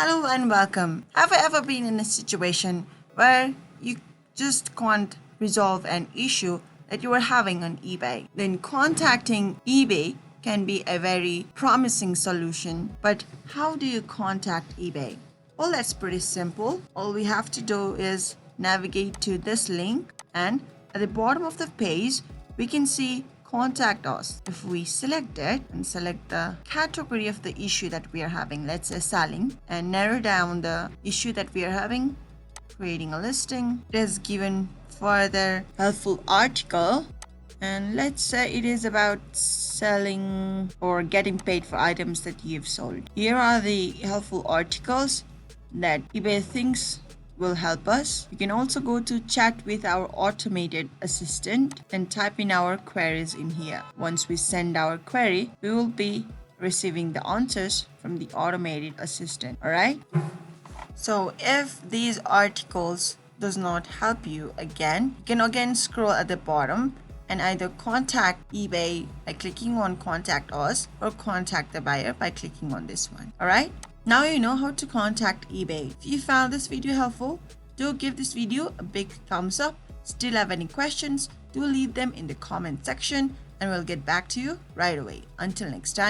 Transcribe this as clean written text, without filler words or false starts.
Hello and welcome. Have you ever been in a situation where you just can't resolve an issue that you are having on eBay? Then contacting eBay can be a very promising solution. But how do you contact eBay? Well, that's pretty simple. All we have to do is navigate to this link, and at the bottom of the page, we can see contact us. If we select it and select the category of the issue that we are having, let's say selling, and narrow down the issue that we are having, creating a listing, it is given further helpful article, and let's say it is about selling or getting paid for items that you've sold. Here are the helpful articles that eBay thinks will help us. You can also go to chat with our automated assistant and type in our queries in here. Once we send our query, we will be receiving the answers from the automated assistant. All right. So if these articles does not help you again, you can again scroll at the bottom and either contact eBay by clicking on contact us or contact the buyer by clicking on this one. All right. Now you know how to contact eBay. If you found this video helpful, do give this video a big thumbs up. Still have any questions, do leave them in the comment section and we'll get back to you right away. Until next time.